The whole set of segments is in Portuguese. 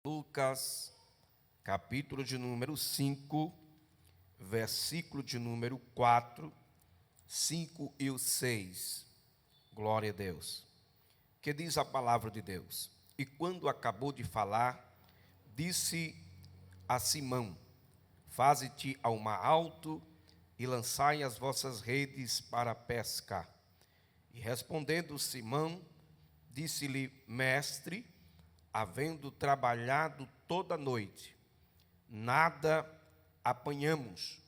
Lucas, capítulo de número 5, versículo de número 4, 5 e o 6. Glória a Deus. Que diz a palavra de Deus: E quando acabou de falar, disse a Simão: Faze-te ao mar alto e lançai as vossas redes para a pesca. E respondendo Simão, disse-lhe: Mestre, havendo trabalhado toda a noite, nada apanhamos,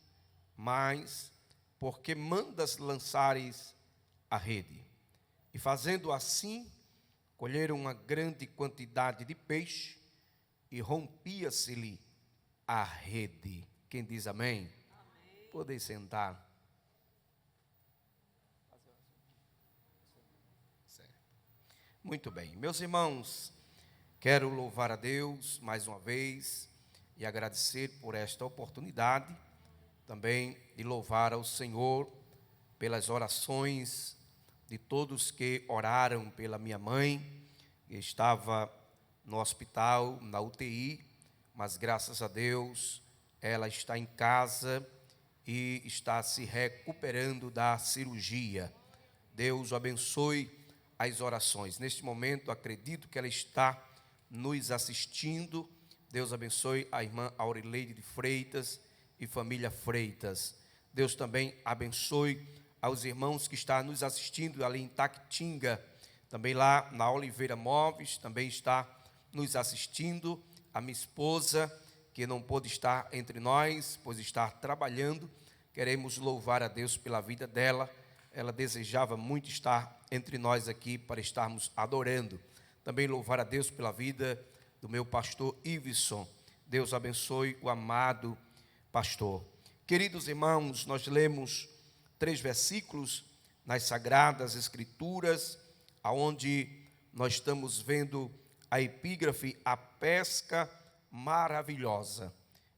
mas porque mandas lançares a rede? E fazendo assim, colheram uma grande quantidade de peixe, e rompia-se-lhe a rede. Quem diz amém? Amém. Podem sentar. Muito bem, meus irmãos, quero louvar a Deus mais uma vez e agradecer por esta oportunidade, também de louvar ao Senhor pelas orações de todos que oraram pela minha mãe, que estava no hospital, na UTI, mas graças a Deus ela está em casa e está se recuperando da cirurgia. Deus abençoe as orações. Neste momento, acredito que ela está nos assistindo. Deus abençoe a irmã Aurileide de Freitas e família Freitas. Deus também abençoe aos irmãos que estão nos assistindo ali em Taquitinga, também lá na Oliveira Móveis, também está nos assistindo. A minha esposa, que não pôde estar entre nós, pois está trabalhando, queremos louvar a Deus pela vida dela. Ela desejava muito estar entre nós aqui para estarmos adorando. Também louvar a Deus pela vida do meu pastor Iveson. Deus abençoe o amado pastor. Queridos irmãos, nós lemos 3 versículos nas Sagradas Escrituras, aonde nós estamos vendo a epígrafe A Pesca Maravilhosa.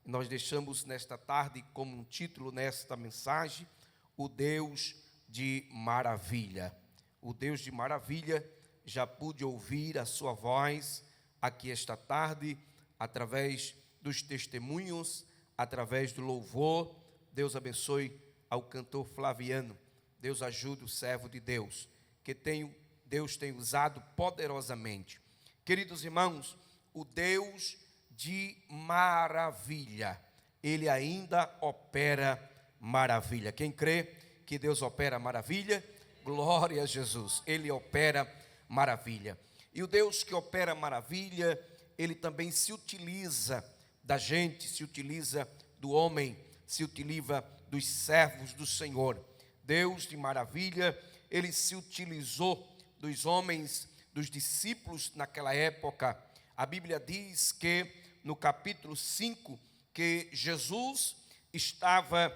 Nós deixamos nesta tarde como um título nesta mensagem: O Deus de Maravilha. O Deus de Maravilha. Já pude ouvir a sua voz aqui esta tarde, através dos testemunhos, através do louvor. Deus abençoe ao cantor Flaviano. Deus ajude o servo de Deus, que Deus tem usado poderosamente. Queridos irmãos, o Deus de maravilha, Ele ainda opera maravilha. Quem crê que Deus opera maravilha? Glória a Jesus, Ele opera maravilha. E o Deus que opera maravilha, Ele também se utiliza da gente, se utiliza do homem, se utiliza dos servos do Senhor. Deus de maravilha, Ele se utilizou dos homens, dos discípulos naquela época. A Bíblia diz que no capítulo 5, que Jesus estava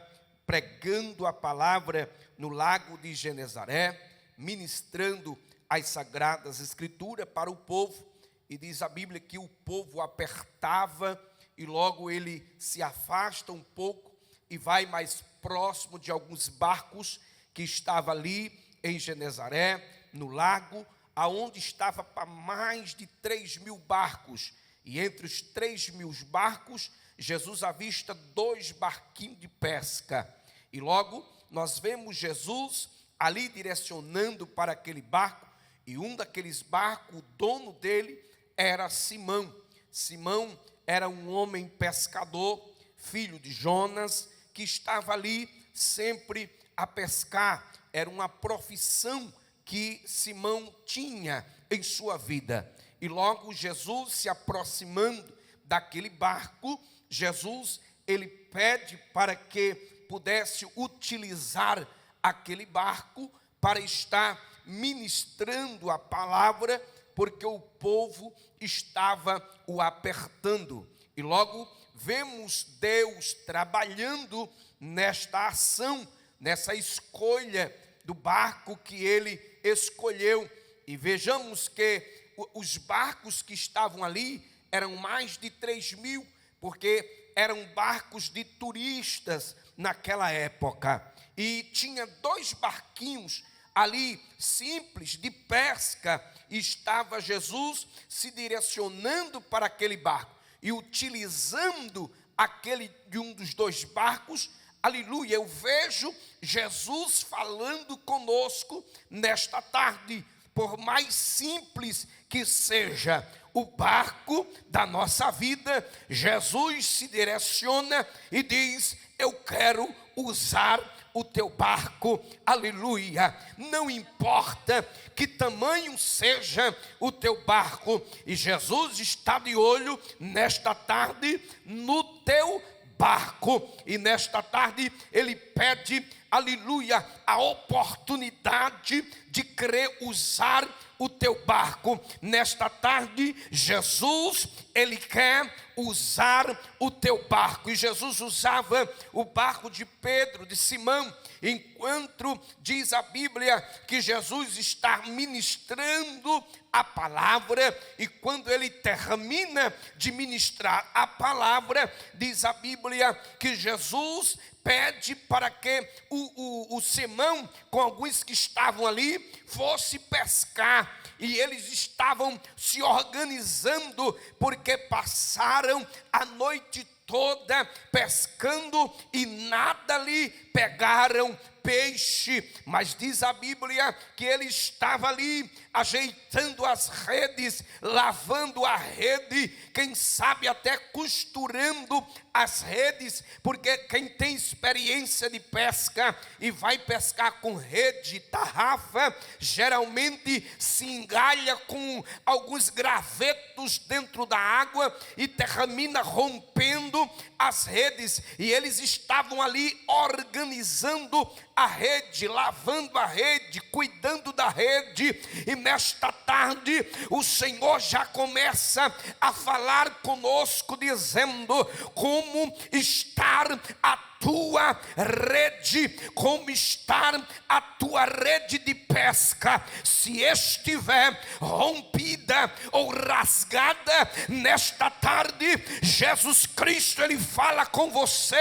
pregando a palavra no lago de Genezaré, ministrando as Sagradas Escrituras para o povo, e diz a Bíblia que o povo apertava, e logo ele se afasta um pouco e vai mais próximo de alguns barcos que estavam ali em Genezaré, no lago, aonde estava para mais de 3.000 barcos, e entre os 3.000 barcos, Jesus avista 2 barquinhos de pesca, e logo nós vemos Jesus ali direcionando para aquele barco, e um daqueles barcos, o dono dele era Simão. Simão era um homem pescador, filho de Jonas, que estava ali sempre a pescar. Era uma profissão que Simão tinha em sua vida. E logo Jesus se aproximando daquele barco, Jesus, ele pede para que pudesse utilizar aquele barco para estar ministrando a palavra, porque o povo estava o apertando. E logo vemos Deus trabalhando nesta ação, nessa escolha do barco que ele escolheu. E vejamos que os barcos que estavam ali eram mais de 3.000, porque eram barcos de turistas naquela época. E tinha 2 barquinhos ali simples de pesca, estava Jesus se direcionando para aquele barco e utilizando aquele de um dos dois barcos. Aleluia, eu vejo Jesus falando conosco nesta tarde. Por mais simples que seja o barco da nossa vida, Jesus se direciona e diz: eu quero usar o teu barco, aleluia. Não importa que tamanho seja o teu barco, e Jesus está de olho nesta tarde no teu barco, e nesta tarde Ele pede, aleluia, a oportunidade de querer usar o teu barco. Nesta tarde, Jesus, Ele quer usar o teu barco. E Jesus usava o barco de Pedro, de Simão, enquanto diz a Bíblia que Jesus está ministrando a palavra, e quando ele termina de ministrar a palavra, diz a Bíblia que Jesus pede para que o Simão, com alguns que estavam ali, fosse pescar. E eles estavam se organizando, porque passaram a noite toda pescando e nada ali pegaram peixe. Mas diz a Bíblia que ele estava ali ajeitando as redes, lavando a rede, quem sabe até costurando as redes, porque quem tem experiência de pesca e vai pescar com rede, tarrafa, geralmente se engalha com alguns gravetos dentro da água e termina rompendo as redes. E eles estavam ali organizando a rede, lavando a rede, cuidando da rede. E nesta tarde o Senhor já começa a falar conosco, dizendo: como estar a tua rede, como estar a tua rede de pesca, se estiver rompida ou rasgada. Nesta tarde Jesus Cristo, Ele fala com você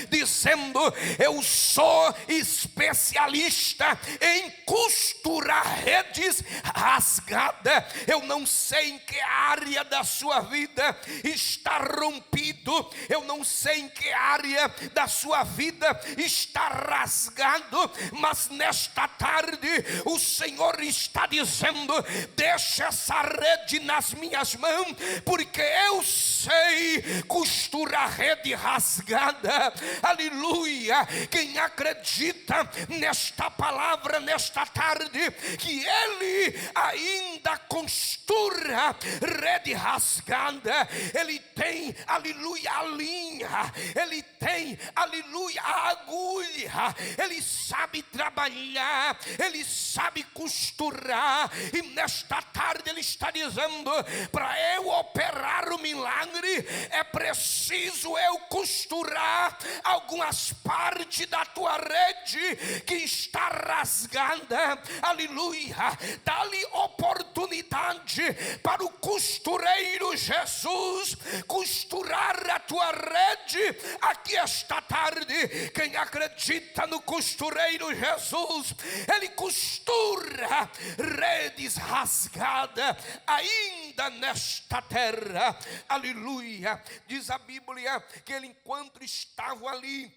dizendo: eu sou especialista em costurar redes rasgadas. Eu não sei em que área da sua vida está rompido, eu não sei em que área da sua vida está rasgado, mas nesta tarde o Senhor está dizendo: deixa essa rede nas minhas mãos, porque eu sei costurar rede rasgada. Aleluia. Quem acredita nesta palavra nesta tarde, que Ele ainda costura rede rasgada, Ele tem, aleluia, a linha, Ele tem, aleluia, a agulha, Ele sabe trabalhar, Ele sabe costurar. E nesta tarde Ele está dizendo: para eu operar o milagre, é preciso eu costurar algumas partes da tua rede que está rasgada. Aleluia. Dá-lhe oportunidade para o costureiro Jesus costurar a tua rede aqui esta tarde. Quem acredita no costureiro Jesus, Ele costura redes rasgadas ainda nesta terra. Aleluia. Diz a Bíblia que ele, enquanto estava ali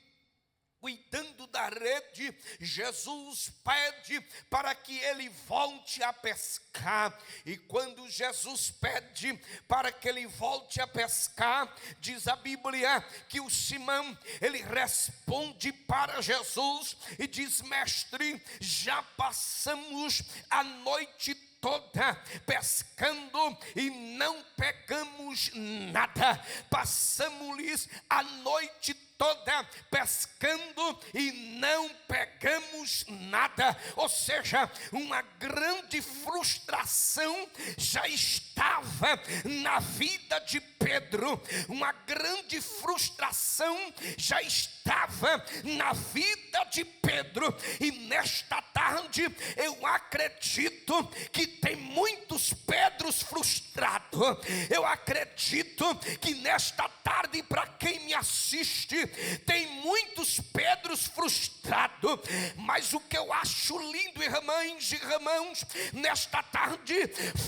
cuidando da rede, Jesus pede para que ele volte a pescar. E quando Jesus pede para que ele volte a pescar, diz a Bíblia que o Simão, ele responde para Jesus e diz: mestre, já passamos a noite toda pescando e não pegamos nada. Passamos-lhes a noite toda pescando e não pegamos nada. Ou seja, uma grande frustração já estava na vida de Pedro. Pedro, uma grande frustração já estava na vida de Pedro. E nesta tarde eu acredito que tem muitos Pedros frustrados. Eu acredito que nesta tarde, para quem me assiste, tem muitos Pedros frustrados. Mas o que eu acho lindo, irmãs e irmãos, nesta tarde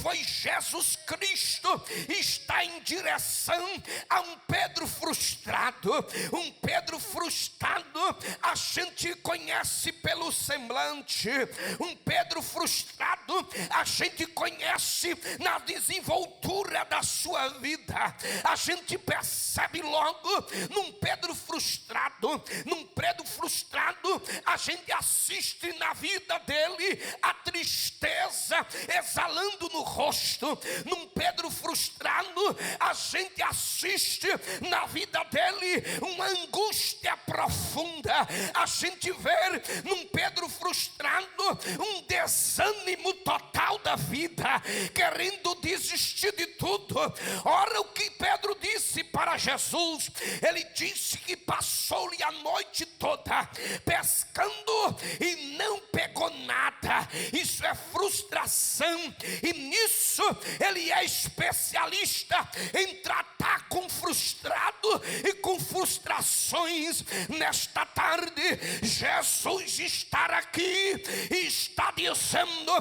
foi Jesus Cristo está em direção a um Pedro frustrado. Um Pedro frustrado a gente conhece pelo semblante. Um Pedro frustrado a gente conhece na desenvoltura da sua vida. A gente percebe logo num Pedro frustrado. Num Pedro frustrado a gente assiste na vida dele a tristeza exalando no rosto. Num Pedro frustrado a gente assiste na vida dele uma angústia profunda. A gente vê num Pedro frustrado um desânimo total da vida, querendo desistir de tudo. Ora, o que Pedro disse para Jesus? Ele disse que passou-lhe a noite toda pescando e não pegou nada. Isso é frustração, e nisso ele é especialista em tratar com frustrado e com frustrações. Nesta tarde Jesus está aqui e está dizendo: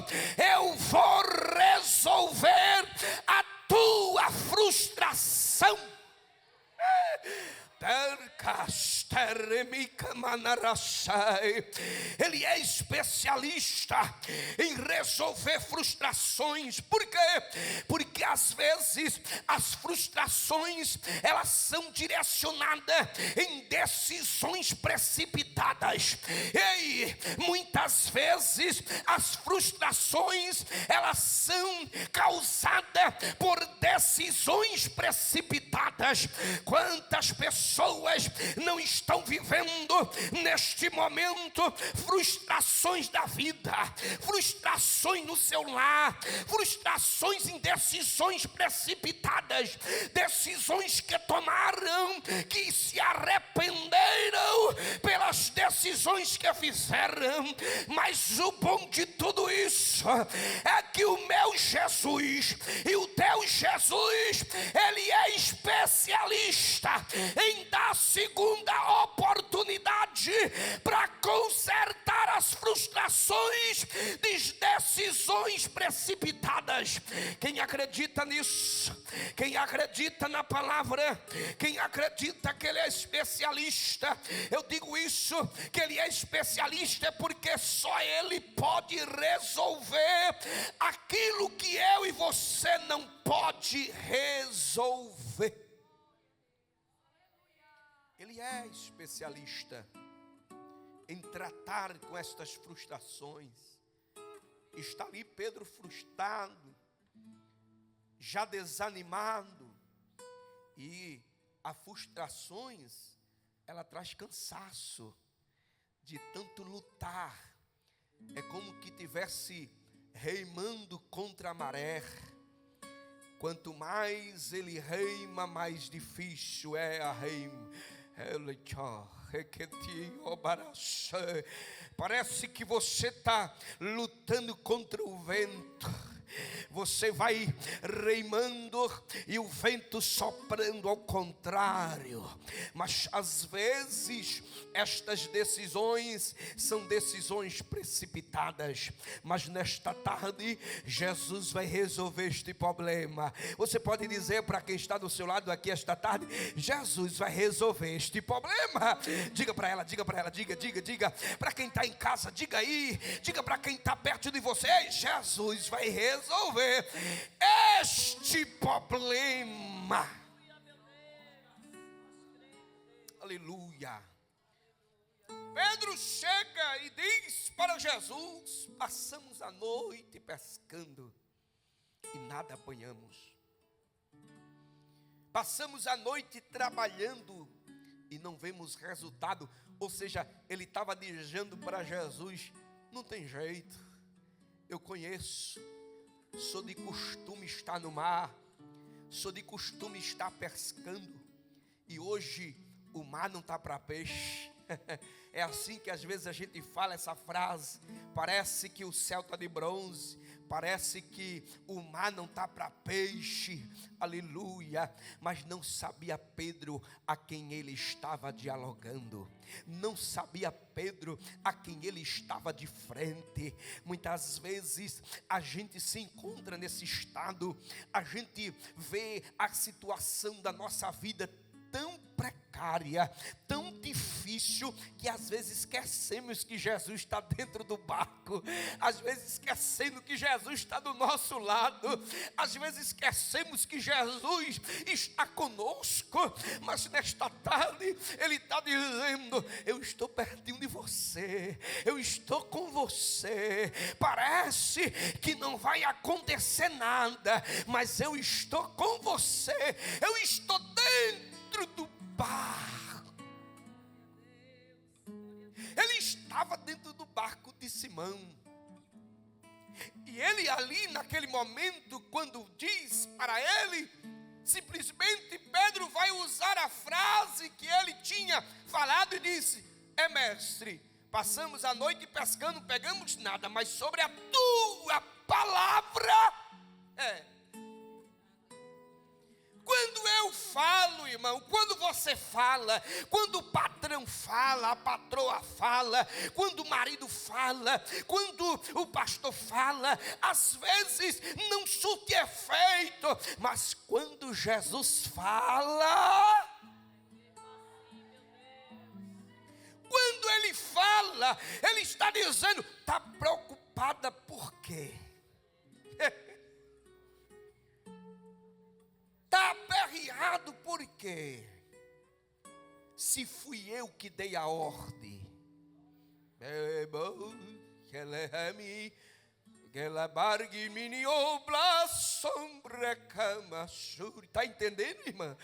eu vou resolver a tua frustração. Ele é especialista em resolver frustrações. Por quê? Porque às vezes as frustrações elas são direcionadas em decisões precipitadas. E muitas vezes as frustrações elas são causadas por decisões precipitadas. Quantas pessoas não estão vivendo neste momento frustrações da vida, frustrações no seu lar, frustrações em decisões precipitadas, decisões que tomaram, que se arrependeram pelas decisões que fizeram. Mas o bom de tudo isso é que o meu Jesus e o teu Jesus, ele é especialista em dar segunda oportunidade para consertar as frustrações de decisões precipitadas. Quem acredita nisso, quem acredita na palavra, quem acredita que ele é especialista, eu digo isso, que ele é especialista porque só ele pode resolver aquilo que eu e você não pode resolver. Ele é especialista em tratar com estas frustrações. Está ali Pedro frustrado, já desanimado, e as frustrações, ela traz cansaço de tanto lutar. É como que tivesse reimando contra a maré. Quanto mais ele reima, mais difícil é a reima. Parece que você está lutando contra o vento. Você vai reimando e o vento soprando ao contrário. Mas às vezes estas decisões são decisões precipitadas. Mas nesta tarde Jesus vai resolver este problema. Você pode dizer para quem está do seu lado aqui esta tarde: Jesus vai resolver este problema. Diga para ela, diga para quem está em casa, diga aí, diga para quem está perto de você: Jesus vai resolver este problema. Aleluia. Pedro chega e diz para Jesus: passamos a noite pescando e nada apanhamos. Passamos a noite trabalhando e não vemos resultado. Ou seja, ele estava dizendo para Jesus: não tem jeito, eu conheço, sou de costume estar no mar, sou de costume estar pescando e hoje o mar não está para peixe. É assim que às vezes a gente fala essa frase. Parece que o céu está de bronze, parece que o mar não está para peixe, aleluia. Mas não sabia Pedro a quem ele estava dialogando, não sabia Pedro a quem ele estava de frente. Muitas vezes a gente se encontra nesse estado, a gente vê a situação da nossa vida tão precária, tão difícil, que às vezes esquecemos que Jesus está dentro do barco, às vezes esquecendo que Jesus está do nosso lado, às vezes esquecemos que Jesus está conosco, mas nesta tarde Ele está dizendo: eu estou pertinho de você, eu estou com você. Parece que não vai acontecer nada, mas eu estou com você, eu estou dentro do barco. Ele estava dentro do barco de Simão. E ele ali naquele momento, quando diz para ele, simplesmente Pedro vai usar a frase que ele tinha falado e disse: é mestre, passamos a noite pescando, não pegamos nada, mas sobre a tua palavra Quando eu falo, irmão, quando você fala, quando o patrão fala, a patroa fala, quando o marido fala, quando o pastor fala, às vezes não surte efeito, mas quando Jesus fala, quando ele fala, ele está dizendo: está preocupada por quê? Está aperreado por quê? Se fui eu que dei a ordem. Está entendendo, irmã?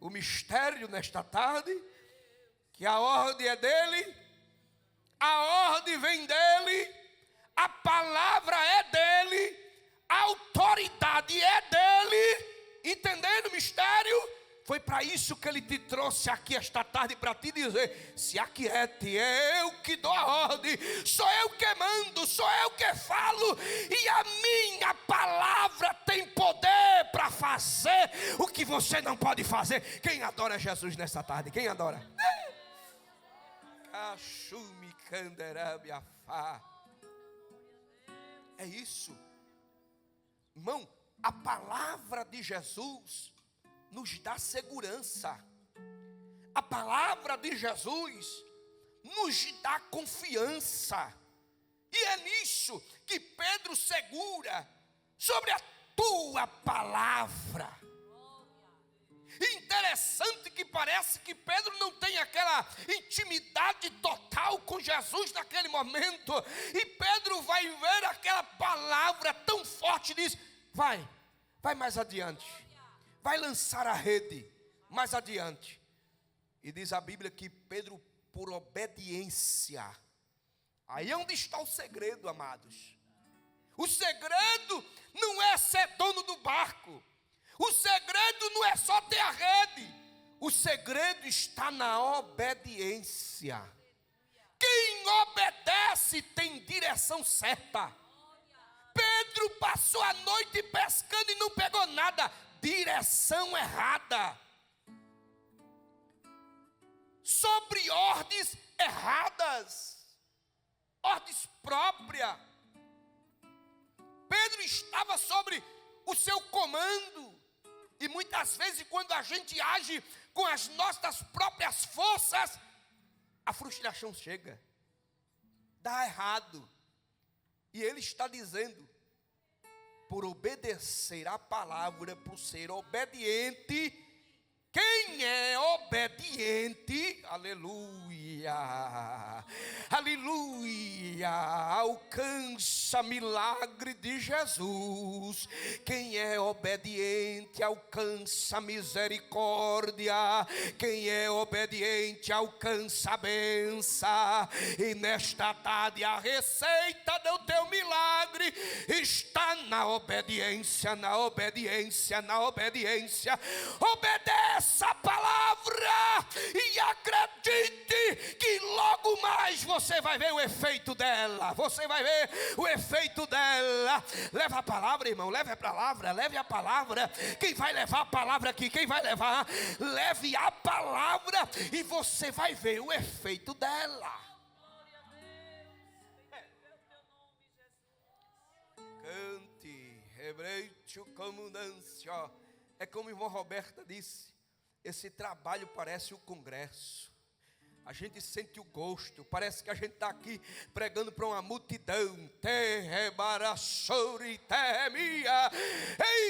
O mistério nesta tarde, que a ordem é dele, a ordem vem dele, a palavra é dele, a autoridade é dele. Entendendo o mistério? Foi para isso que ele te trouxe aqui esta tarde, para te dizer: se aquiete, é eu que dou a ordem, sou eu que mando, sou eu que falo, e a minha palavra tem poder para fazer o que você não pode fazer. Quem adora Jesus nessa tarde? Quem adora? É isso, irmão. A palavra de Jesus nos dá segurança. A palavra de Jesus nos dá confiança. E é nisso que Pedro segura sobre a tua palavra. Interessante que parece que Pedro não tem aquela intimidade total com Jesus naquele momento. E Pedro vai ver aquela palavra tão forte e diz: vai mais adiante, vai lançar a rede mais adiante. E diz a Bíblia que Pedro, por obediência, aí é onde está o segredo, amados. O segredo não é ser dono do barco, o segredo não é só ter a rede, o segredo está na obediência. Quem obedece tem direção certa. Pedro passou a noite pescando e não pegou nada. Direção errada. Sobre ordens erradas. Ordens próprias. Pedro estava sobre o seu comando. E muitas vezes quando a gente age com as nossas próprias forças, a frustração chega. Dá errado. E ele está dizendo: por obedecer a palavra, por ser obediente, quem é obediente obediente, aleluia, aleluia, alcança milagre de Jesus. Quem é obediente alcança misericórdia. Quem é obediente alcança a bênção. E nesta tarde a receita do teu milagre está na obediência, na obediência, na obediência. Obedeça a palavra e acredite que logo mais você vai ver o efeito dela. Você vai ver o efeito dela. Leva a palavra, irmão, leve a palavra, leve a palavra. Quem vai levar a palavra aqui? Quem vai levar? Leve a palavra e você vai ver o efeito dela. Cante, rebreite comunância. É como a irmã Roberta disse, esse trabalho parece o congresso. A gente sente o gosto, parece que a gente está aqui pregando para uma multidão.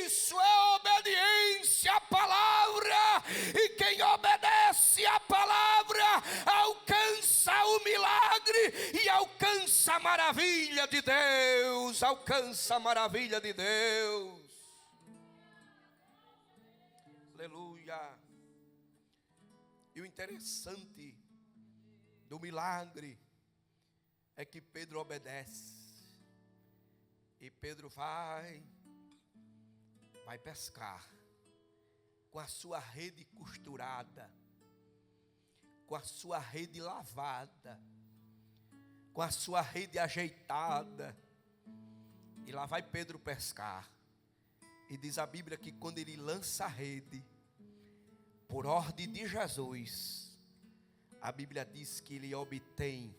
Isso é obediência à palavra. E quem obedece à palavra alcança o milagre e alcança a maravilha de Deus. Alcança a maravilha de Deus. Aleluia. E o interessante do milagre é que Pedro obedece. E Pedro vai pescar com a sua rede costurada, com a sua rede lavada, com a sua rede ajeitada. E lá vai Pedro pescar. E diz a Bíblia que quando ele lança a rede, por ordem de Jesus, a Bíblia diz que ele obtém,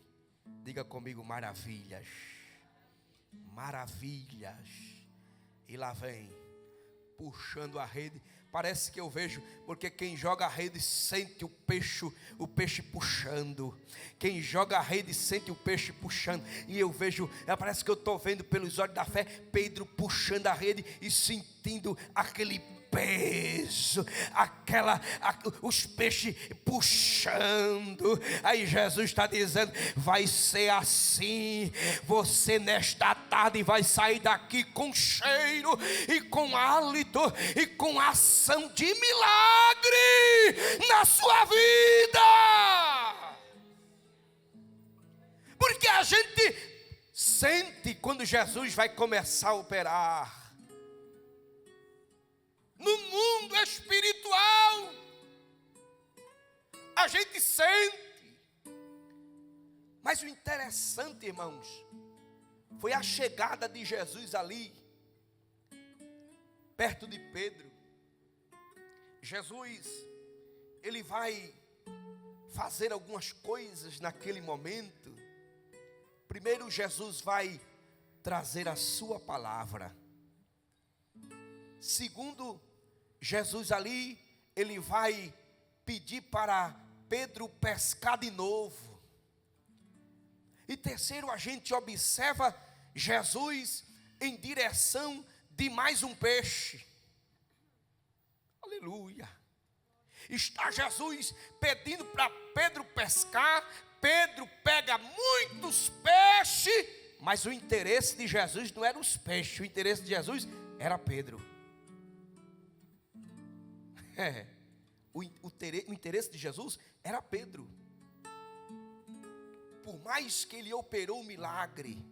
diga comigo, maravilhas. Maravilhas. E lá vem, puxando a rede. Parece que eu vejo, porque quem joga a rede sente o peixe puxando. Quem joga a rede sente o peixe puxando. E eu vejo, parece que eu estou vendo pelos olhos da fé, Pedro puxando a rede e sentindo aquele peso, os peixes puxando. Aí Jesus está dizendo, vai ser assim. Você nesta tarde vai sair daqui com cheiro e com hálito e com ação de milagre na sua vida. Porque a gente sente quando Jesus vai começar a operar. No mundo espiritual, a gente sente. Mas o interessante, irmãos, foi a chegada de Jesus ali, perto de Pedro. Jesus, ele vai fazer algumas coisas naquele momento. Primeiro, Jesus vai trazer a sua palavra. Segundo, Jesus ali, ele vai pedir para Pedro pescar de novo. E terceiro, a gente observa Jesus em direção de mais um peixe. Aleluia. Está Jesus pedindo para Pedro pescar. Pedro pega muitos peixes, mas o interesse de Jesus não era os peixes, o interesse de Jesus era Pedro. O interesse de Jesus era Pedro. Por mais que ele operou um milagre,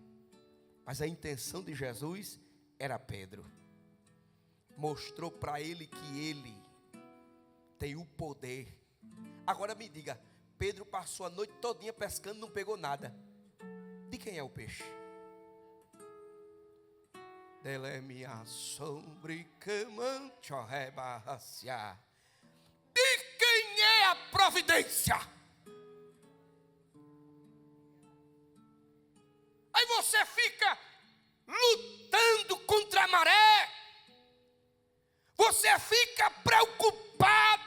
mas a intenção de Jesus era Pedro. Mostrou para ele que ele tem o poder. Agora me diga, Pedro passou a noite todinha pescando, não pegou nada. De quem é o peixe? Dela é minha sombra e camancho rebarracia. De quem é a providência? Aí você fica lutando contra a maré. Você fica preocupado.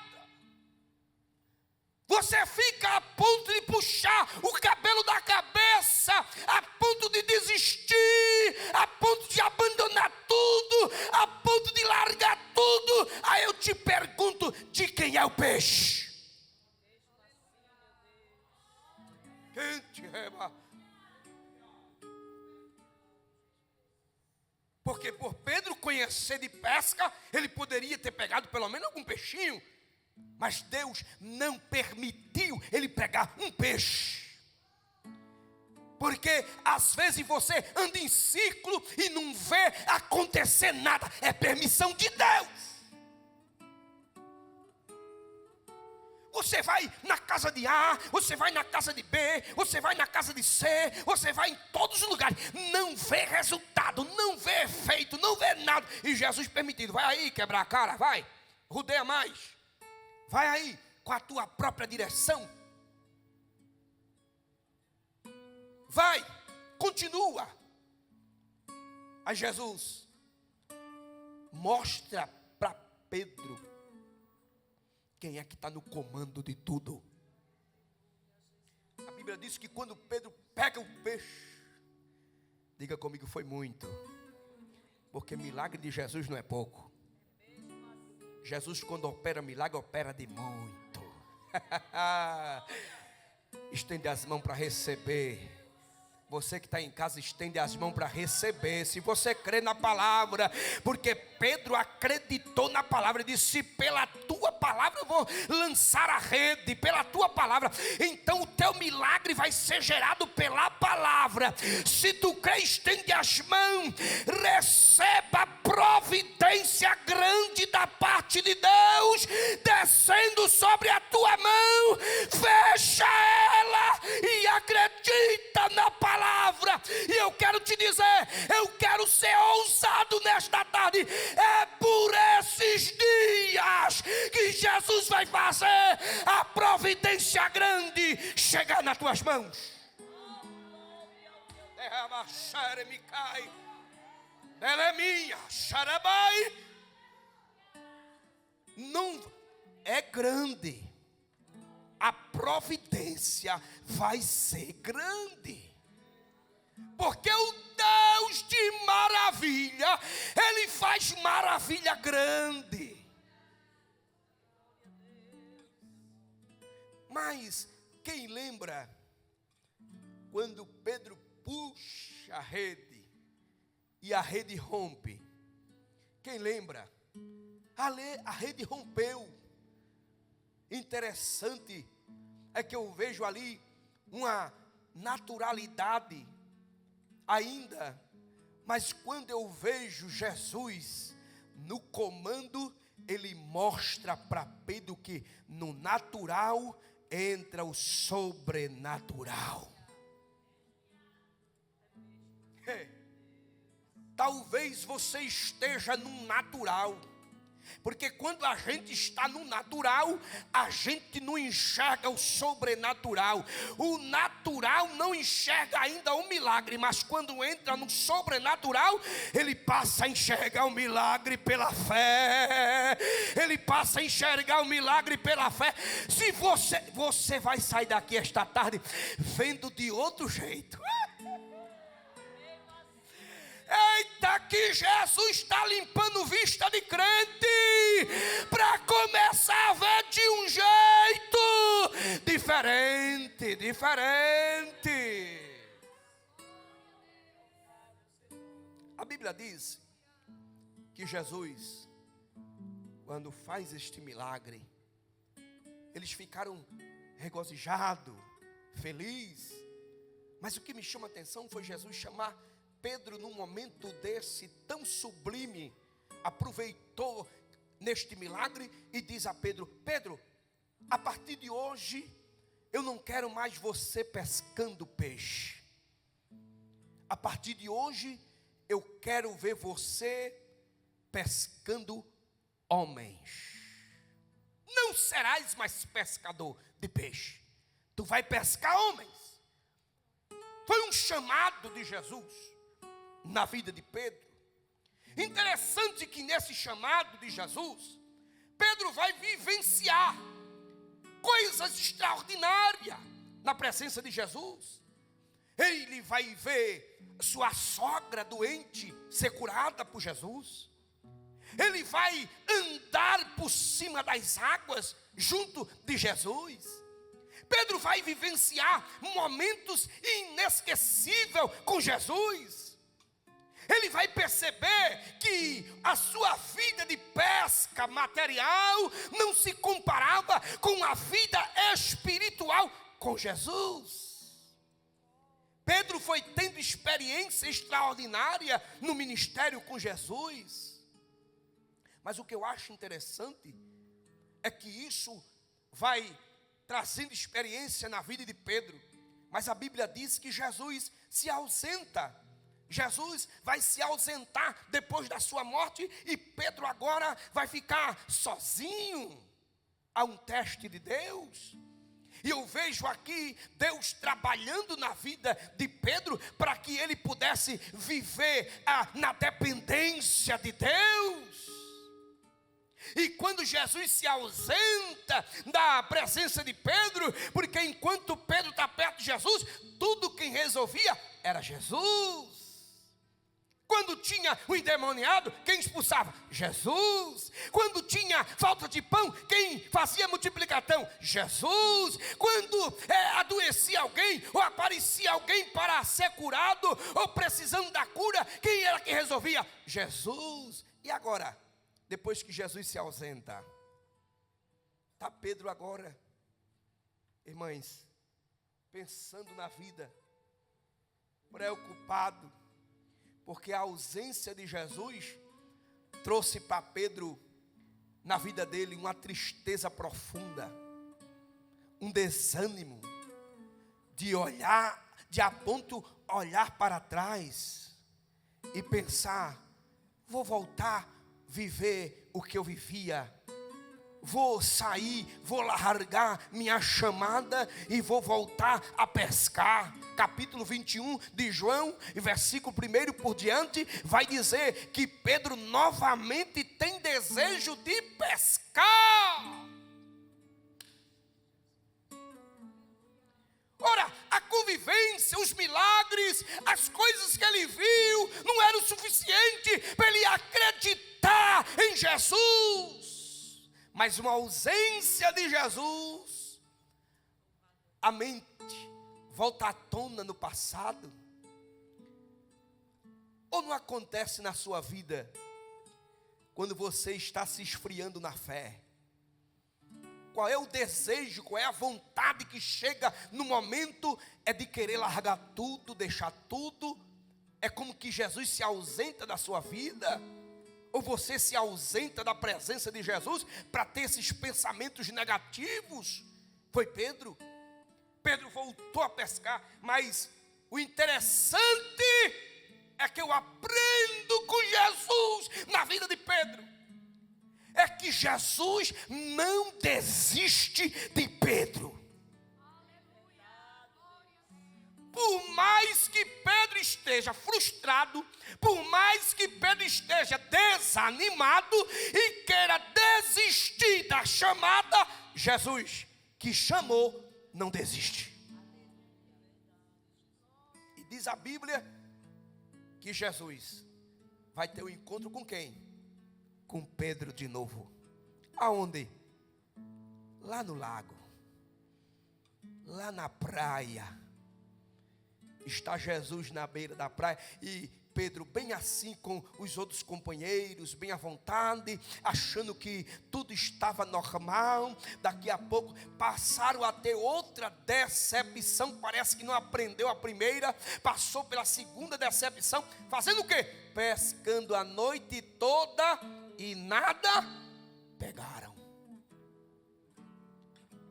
Você fica a ponto de puxar o cabelo da cabeça, a ponto de desistir, a ponto de abandonar tudo, a ponto de largar tudo. Aí eu te pergunto, de quem é o peixe? Porque por Pedro conhecer de pesca, ele poderia ter pegado pelo menos algum peixinho. Mas Deus não permitiu ele pegar um peixe. Porque às vezes você anda em ciclo e não vê acontecer nada. É permissão de Deus. Você vai na casa de A, você vai na casa de B, você vai na casa de C, você vai em todos os lugares. Não vê resultado, não vê efeito, não vê nada. E Jesus permitido, vai aí quebrar a cara, vai. Rodeia mais. Vai aí com a tua própria direção. Vai, continua. Aí Jesus mostra para Pedro quem é que está no comando de tudo. A Bíblia diz que quando Pedro pega o peixe, diga comigo, foi muito. Porque milagre de Jesus não é pouco. Jesus, quando opera milagre, opera de muito. Estende as mãos para receber. Você que está em casa, estende as mãos para receber. Se você crê na palavra, porque Pedro acreditou na palavra, disse: pela tua palavra eu vou lançar a rede, pela tua palavra. Então o teu milagre vai ser gerado pela palavra. Se tu crê, estende as mãos, receba providência grande da parte de Deus, descendo sobre a tua mão. Fecha ela e acredita na palavra. E eu quero te dizer, eu quero ser ousado nesta tarde. É por esses dias que Jesus vai fazer a providência grande chegar nas tuas mãos. Não é grande. A providência vai ser grande. Porque o Deus de maravilha, Ele faz maravilha grande. Mas quem lembra quando Pedro puxa a rede e a rede rompe? Quem lembra? A rede rompeu. Interessante é que eu vejo ali uma naturalidade ainda, mas quando eu vejo Jesus no comando, ele mostra para Pedro que no natural entra o sobrenatural. Talvez você esteja no natural, porque quando a gente está no natural, a gente não enxerga o sobrenatural. O natural não enxerga ainda o milagre, mas quando entra no sobrenatural, ele passa a enxergar o milagre pela fé. Ele passa a enxergar o milagre pela fé. Se você vai sair daqui esta tarde vendo de outro jeito. Eita, que Jesus está limpando vista de crente para começar a ver de um jeito diferente. A Bíblia diz que Jesus, quando faz este milagre, eles ficaram regozijados, felizes. Mas o que me chama a atenção foi Jesus chamar Pedro num momento desse tão sublime, aproveitou neste milagre e diz a Pedro: Pedro, a partir de hoje eu não quero mais você pescando peixe. A partir de hoje eu quero ver você pescando homens. Não serás mais pescador de peixe, tu vai pescar homens. Foi um chamado de Jesus na vida de Pedro. Interessante que nesse chamado de Jesus, Pedro vai vivenciar coisas extraordinárias na presença de Jesus. Ele vai ver sua sogra doente ser curada por Jesus. Ele vai andar por cima das águas junto de Jesus. Pedro vai vivenciar momentos inesquecíveis com Jesus. Ele vai perceber que a sua vida de pesca material não se comparava com a vida espiritual com Jesus. Pedro foi tendo experiência extraordinária no ministério com Jesus. Mas o que eu acho interessante é que isso vai trazendo experiência na vida de Pedro. Mas a Bíblia diz que Jesus se ausenta. Jesus vai se ausentar depois da sua morte e Pedro agora vai ficar sozinho. Há um teste de Deus. E eu vejo aqui Deus trabalhando na vida de Pedro para que ele pudesse viver na dependência de Deus. E quando Jesus se ausenta da presença de Pedro, porque enquanto Pedro está perto de Jesus, tudo quem resolvia era Jesus. Quando tinha o endemoniado, quem expulsava? Jesus. Quando tinha falta de pão, quem fazia multiplicação? Jesus. Quando adoecia alguém, ou aparecia alguém para ser curado, ou precisando da cura, quem era que resolvia? Jesus. E agora, depois que Jesus se ausenta, está Pedro agora, irmãs, pensando na vida, preocupado, porque a ausência de Jesus trouxe para Pedro, na vida dele, uma tristeza profunda, um desânimo, de olhar, de a ponto olhar para trás e pensar: vou voltar a viver o que eu vivia. Vou sair, vou largar minha chamada e vou voltar a pescar. Capítulo 21 de João, versículo 1 por diante, vai dizer que Pedro novamente tem desejo de pescar. Ora, a convivência, os milagres, as coisas que ele viu, não eram suficiente para ele acreditar em Jesus. Mas uma ausência de Jesus, a mente volta à tona no passado. Ou não acontece na sua vida, quando você está se esfriando na fé? Qual é o desejo, qual é a vontade que chega no momento? É de querer largar tudo, deixar tudo. É como que Jesus se ausenta da sua vida. Ou você se ausenta da presença de Jesus para ter esses pensamentos negativos? Foi Pedro. Pedro voltou a pescar, mas o interessante é que eu aprendo com Jesus na vida de Pedro. É que Jesus não desiste de Pedro. Por mais que Pedro esteja frustrado, por mais que Pedro esteja desanimado e queira desistir da chamada, Jesus, que chamou, não desiste. E diz a Bíblia que Jesus vai ter um encontro com quem? Com Pedro de novo. Aonde? Lá no lago, lá na praia. Está Jesus na beira da praia e Pedro bem assim com os outros companheiros, bem à vontade, achando que tudo estava normal. Daqui a pouco passaram a ter outra decepção, parece que não aprendeu a primeira, passou pela segunda decepção, fazendo o quê? Pescando a noite toda e nada pegaram.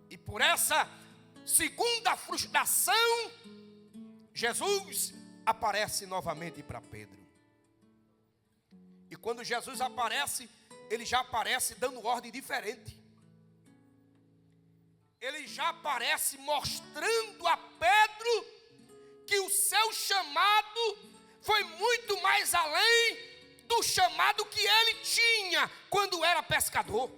E por essa segunda frustração, Jesus aparece novamente para Pedro. E quando Jesus aparece, ele já aparece dando ordem diferente. Ele já aparece mostrando a Pedro que o seu chamado foi muito mais além do chamado que ele tinha quando era pescador.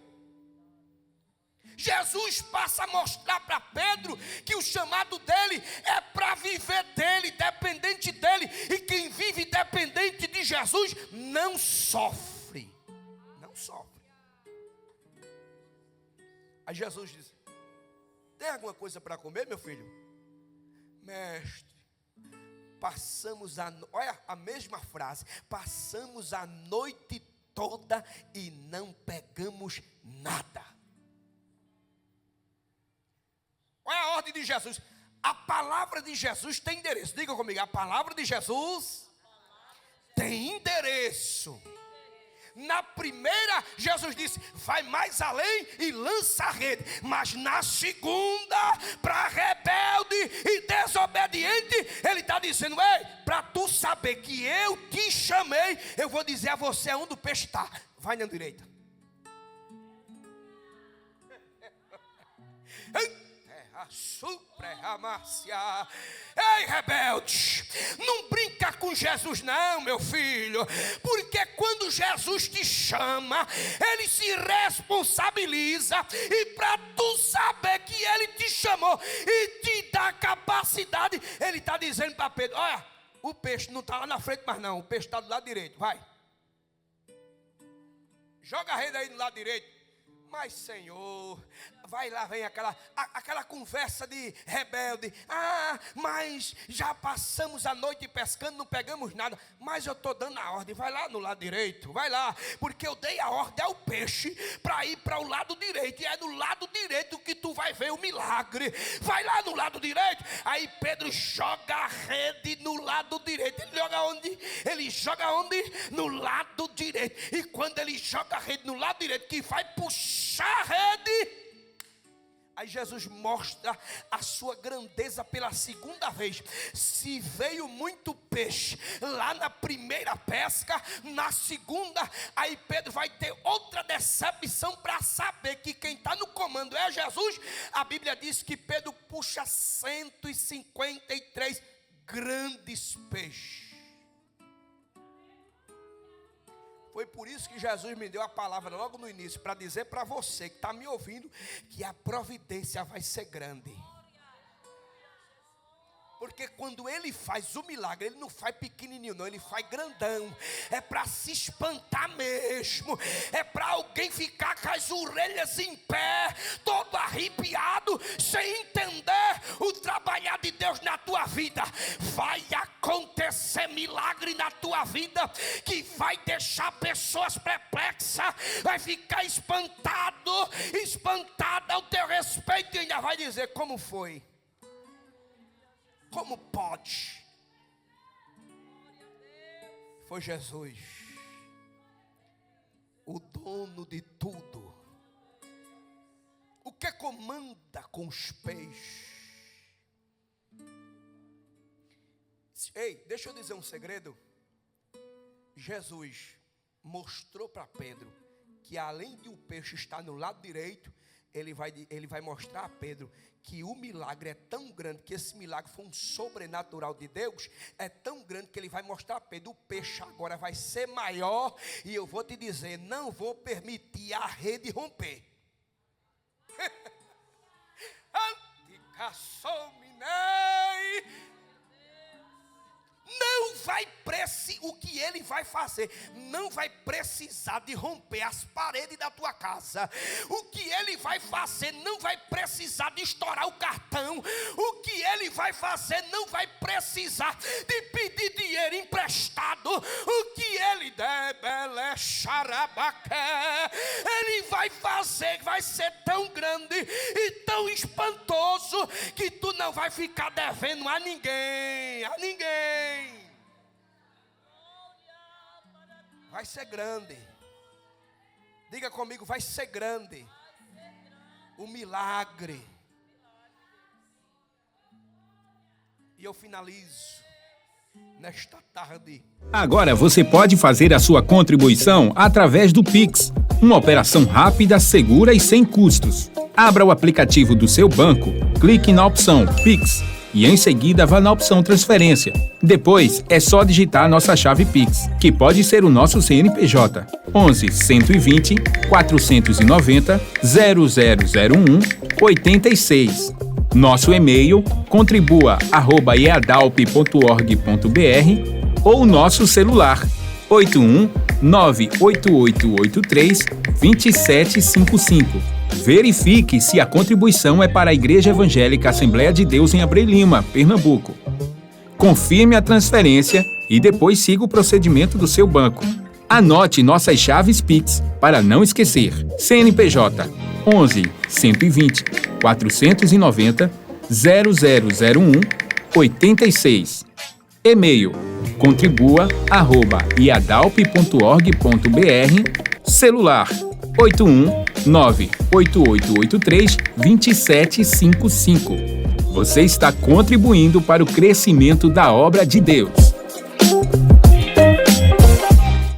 Jesus passa a mostrar para Pedro que o chamado dele é para viver dele, dependente dele. E quem vive dependente de Jesus não sofre. Não sofre. Aí Jesus diz: Tem alguma coisa para comer, meu filho? Mestre, olha a mesma frase, passamos a noite toda e não pegamos nada. Olha a ordem de Jesus. A palavra de Jesus tem endereço. Diga comigo, a palavra de Jesus tem endereço. Na primeira, Jesus disse, vai mais além e lança a rede. Mas na segunda, para rebelde e desobediente, ele está dizendo, ei, para tu saber que eu te chamei, eu vou dizer a você onde o peixe está. Vai na direita. Ei, rebelde, não brinca com Jesus não, meu filho, porque quando Jesus te chama, ele se responsabiliza, e para tu saber que ele te chamou e te dá capacidade, ele está dizendo para Pedro, olha, o peixe não está lá na frente mais não, o peixe está do lado direito, vai, joga a rede aí do lado direito. Mas Senhor, vai lá, vem aquela conversa de rebelde. Ah, mas já passamos a noite pescando, não pegamos nada. Mas eu estou dando a ordem, vai lá no lado direito, vai lá. Porque eu dei a ordem ao peixe para ir para o lado direito. E é no lado direito que tu vai ver o milagre. Vai lá no lado direito. Aí Pedro joga a rede no lado direito. Ele joga onde? Ele joga onde? No lado direito. E quando ele joga a rede no lado direito, que vai puxar a rede, aí Jesus mostra a sua grandeza pela segunda vez. Se veio muito peixe lá na primeira pesca, na segunda, aí Pedro vai ter outra decepção para saber que quem está no comando é Jesus. A Bíblia diz que Pedro puxa 153 grandes peixes. Foi por isso que Jesus me deu a palavra logo no início, para dizer para você que está me ouvindo, que a providência vai ser grande. Porque quando ele faz o milagre, ele não faz pequenininho não, ele faz grandão. É para se espantar mesmo. É para alguém ficar com as orelhas em pé, todo arrepiado, sem entender o trabalhar de Deus na tua vida. Vai acontecer milagre na tua vida, que vai deixar pessoas perplexas, vai ficar espantada ao teu respeito, e ainda vai dizer, como foi? Como pode? Foi Jesus, o dono de tudo, o que comanda com os peixes. Ei, deixa eu dizer um segredo. Jesus mostrou para Pedro que além de o peixe estar no lado direito, ele vai mostrar a Pedro que o milagre é tão grande, que esse milagre foi um sobrenatural de Deus, é tão grande que ele vai mostrar a Pedro, o peixe agora vai ser maior, e eu vou te dizer, não vou permitir a rede romper. Não vai precisar, o que ele vai fazer, não vai precisar de romper as paredes da tua casa. O que ele vai fazer não vai precisar de estourar o cartão. O que ele vai fazer não vai precisar de pedir dinheiro emprestado. O que ele der, ele vai fazer, vai ser tão grande e tão espantoso que tu não vai ficar devendo a ninguém, Vai ser grande. Diga comigo, vai ser grande. O milagre. E eu finalizo nesta tarde. Agora você pode fazer a sua contribuição através do Pix. Uma operação rápida, segura e sem custos. Abra o aplicativo do seu banco, clique na opção Pix e em seguida vá na opção Transferência. Depois é só digitar nossa chave Pix, que pode ser o nosso CNPJ 11 120 490 0001 86. Nosso e-mail contribua@eadalp.org.br ou nosso celular 81 98883 2755. Verifique se a contribuição é para a Igreja Evangélica Assembleia de Deus em Abreu Lima, Pernambuco. Confirme a transferência e depois siga o procedimento do seu banco. Anote nossas chaves Pix para não esquecer. CNPJ 11 120 490 0001 86. E-mail contribua@iadalp.org.br. Celular 81 98883 2755. Você está contribuindo para o crescimento da obra de Deus.